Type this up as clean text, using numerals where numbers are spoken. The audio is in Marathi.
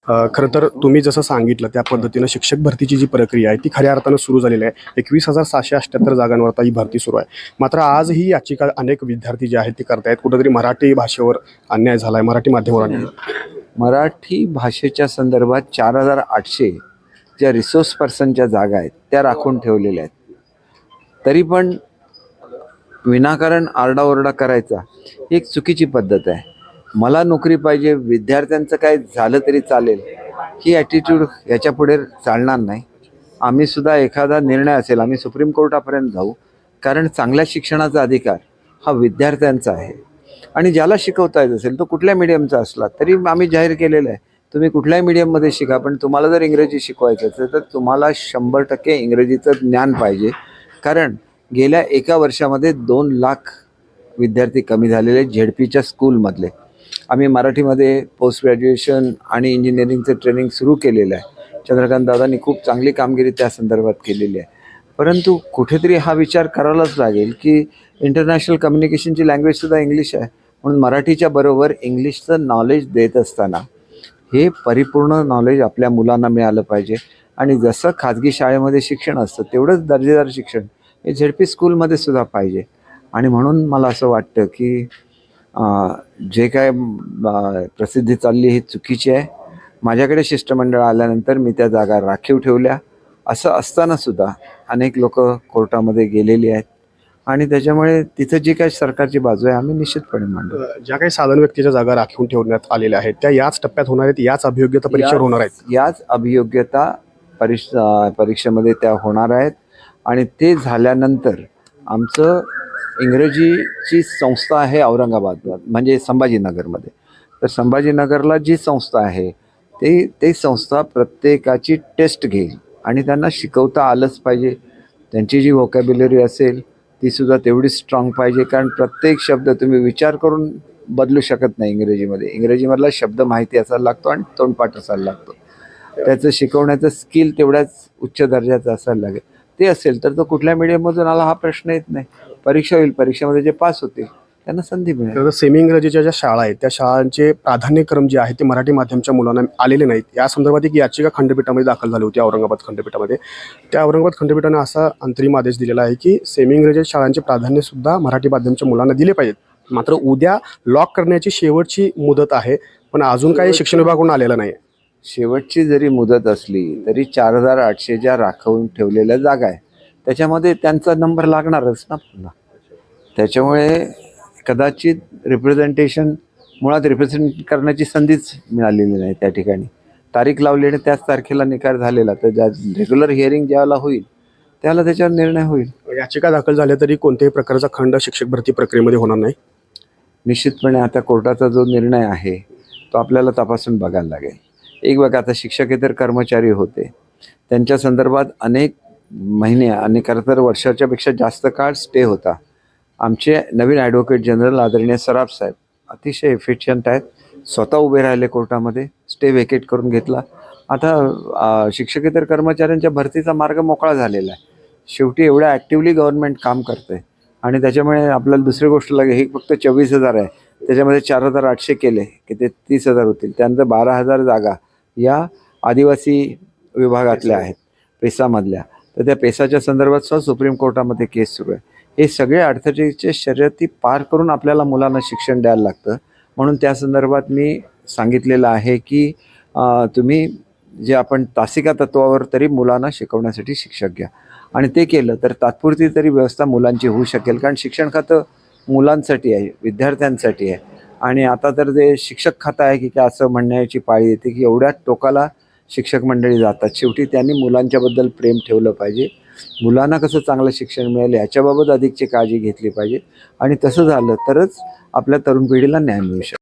खरं तर तुम्ही जसं सांगितलं त्या पद्धतीनं शिक्षक भरतीची जी प्रक्रिया आहे ती खऱ्या अर्थानं सुरू झालेली आहे. 21,778 जागांवर आता ही भरती सुरू आहे. मात्र आज ही याचिका अनेक विद्यार्थी जे आहेत ते करतायत, कुठेतरी मराठी भाषेवर अन्याय झाला आहे, मराठी माध्यमावर अन्याय मराठी भाषेच्या संदर्भात 4,800 ज्या रिसोर्स पर्सनच्या जागा आहेत त्या राखून ठेवलेल्या आहेत. तरी पण विनाकारण आरडाओरडा करायचा ही एक चुकीची पद्धत आहे. मला नोकरी पाहिजे, विद्यार्थ्यांचं काय झालं तरी चालेल, ही ॲटिट्यूड याच्यापुढे चालणार नाही. आम्ही सुद्धा एखादा निर्णय असेल आम्ही सुप्रीम कोर्टापर्यंत जाऊ, कारण चांगल्या शिक्षणाचा अधिकार हा विद्यार्थ्यांचा आहे. आणि ज्याला शिकवता येत असेल तो कुठल्या मीडियमचा असला तरी आम्ही जाहीर केलेलं आहे, तुम्ही कुठल्याही मीडियममध्ये शिका, पण तुम्हाला जर इंग्रजी शिकवायचं असेल तर तुम्हाला 100% इंग्रजीचं ज्ञान पाहिजे. कारण गेल्या एका वर्षामध्ये 2 लाख विद्यार्थी कमी झालेले झेडपीच्या स्कूलमधले. आम्ही मराठीमध्ये पोस्ट ग्रॅज्युएशन आणि इंजिनिअरिंगचं ट्रेनिंग सुरू केलेलं आहे. चंद्रकांत दादांनी खूप चांगली कामगिरी त्या संदर्भात केलेली आहे. परंतु कुठेतरी हा विचार करायलाच लागेल की इंटरनॅशनल कम्युनिकेशनची लँग्वेजसुद्धा इंग्लिश आहे, म्हणून मराठीच्या बरोबर इंग्लिशचं नॉलेज देत असताना हे परिपूर्ण नॉलेज आपल्या मुलांना मिळालं पाहिजे. आणि जसं खाजगी शाळेमध्ये शिक्षण असतं तेवढंच दर्जेदार शिक्षण हे झेडपी स्कूलमध्ये सुद्धा पाहिजे. आणि म्हणून मला असं वाटतं की जे काय प्रसिद्धी चालली ही चुकीची आहे. माझ्याकडे शिष्टमंडळ आल्यानंतर मी त्या जागा राखीव ठेवल्या. असं असतानासुद्धा अनेक लोक कोर्टामध्ये गेलेली आहेत आणि त्याच्यामुळे तिथं जी काही सरकारची बाजू आहे आम्ही निश्चितपणे मांडू. ज्या काही साधारण व्यक्तीच्या जागा राखून ठेवण्यात आलेल्या आहेत त्या याच टप्प्यात होणार आहेत, याच अभियोग्यता परीक्षेवर होणार आहेत. याच अभियोग्यता परीक्षेमध्ये त्या होणार आहेत. आणि ते झाल्यानंतर आमचं इंग्रजीची संस्था आहे औरंगाबाद म्हणजे संभाजीनगरमध्ये. तर संभाजीनगरला जी संस्था आहे ते संस्था प्रत्येकाची टेस्ट घेईल आणि त्यांना शिकवता आलंच पाहिजे. त्यांची जी व्होकॅब्युलरी असेल तीसुद्धा तेवढी स्ट्रॉंग पाहिजे, कारण प्रत्येक शब्द तुम्ही विचार करून बदलू शकत नाही इंग्रजीमध्ये. इंग्रजीमधला शब्द माहिती असायला लागतो आणि तोंडपाठ असायला लागतो. त्याचं शिकवण्याचं स्किल तेवढ्याच उच्च दर्जाचं असायला लागेल. ते असेल तर तो कुठल्या मीडियममधून आला हा प्रश्न येत नाही. परीक्षा होईल, परीक्षेमध्ये जे पास होतील त्यांना संधी मिळेल. सेमी इंग्रजीच्या ज्या शाळा आहेत त्या शाळांचे प्राधान्यक्रम जे आहे ते मराठी माध्यमच्या मुलांना आलेले नाहीत, या संदर्भात एक याचिका खंडपीठामध्ये दाखल झाली होती औरंगाबाद खंडपीठामध्ये. त्या औरंगाबाद खंडपीठाने असा अंतरिम आदेश दिलेला आहे की सेमी इंग्रजी शाळांचे प्राधान्यसुद्धा मराठी माध्यमच्या मुलांना दिले पाहिजेत. मात्र उद्या लॉक करण्याची शेवटची मुदत आहे, पण अजून काही शिक्षण विभागाकडून आलेलं नाही. शेवटची जरी मुदत असली तरी 4,800 ज्या राखून ठेवलेल्या जागा आहे त्याच्यामध्ये त्यांचा नंबर लागणारच ना पुन्हा. त्याच्यामुळे कदाचित मुळात रिप्रेझेंट करण्याची संधीच मिळालेली नाही त्या ठिकाणी. तारीख लावली आणि त्याच तारखेला निकाल झालेला, तर ज्या रेग्युलर हिअरिंग ज्यावेळेला होईल त्यावेळेला त्याच्यावर निर्णय होईल. याचिका दाखल झाल्या तरी कोणत्याही प्रकारचा खंड शिक्षक भरती प्रक्रियेमध्ये होणार नाही. निश्चितपणे आता कोर्टाचा जो निर्णय आहे तो आपल्याला तपासून बघायला लागेल. एक बघा, आता शिक्षकेतर कर्मचारी होते त्यांच्या संदर्भात अनेक महिने आणि खरं तर वर्षाच्यापेक्षा जास्त काळ स्टे होता. आमचे नवीन ॲडव्होकेट जनरल आदरणीय सराफ साहेब अतिशय एफिशियंट आहेत, स्वतः उभे राहिले कोर्टामध्ये, स्टे व्हेकेट करून घेतला. आता शिक्षकेतर कर्मचाऱ्यांच्या भरतीचा मार्ग मोकळा झालेला आहे. शेवटी एवढ्या ॲक्टिव्हली गव्हर्नमेंट काम करतं आहे आणि त्याच्यामुळे आपल्याला दुसरी गोष्ट लागेल, हे फक्त 24,000 आहे, त्याच्यामध्ये 4,800 केले की ते 30,000 होतील. त्यानंतर 12,000 जागा या आदिवासी विभागातल्या आहेत, पेसामधल्या. तर त्या पेसाच्या संदर्भात सुद्धा सुप्रीम कोर्टामध्ये केस सुरू आहे. हे सगळे अडथळ्याचे शर्यती पार करून आपल्याला मुलांना शिक्षण द्यायला लागतं. म्हणून त्या संदर्भात मी सांगितलेलं आहे की तुम्ही जे आपण तासिका तत्वावर तरी मुलांना शिकवण्यासाठी शिक्षक घ्या. आणि ते केलं तर तात्पुरती तरी व्यवस्था मुलांची होऊ शकेल, कारण शिक्षण खातं मुलांसाठी आहे, विद्यार्थ्यांसाठी आहे. आणि आता तर ते शिक्षक खातं आहे की काय असं म्हणण्याची पाळी येते की एवढ्या टोकाला शिक्षक मंडळी जातात. शेवटी त्यांनी मुलांच्याबद्दल प्रेम ठेवलं पाहिजे. मुलांना कसं चांगलं शिक्षण मिळेल याच्याबाबत अधिकची काळजी घेतली पाहिजे. आणि तसं झालं तरच आपल्या तरुण पिढीला न्याय मिळू शकतो.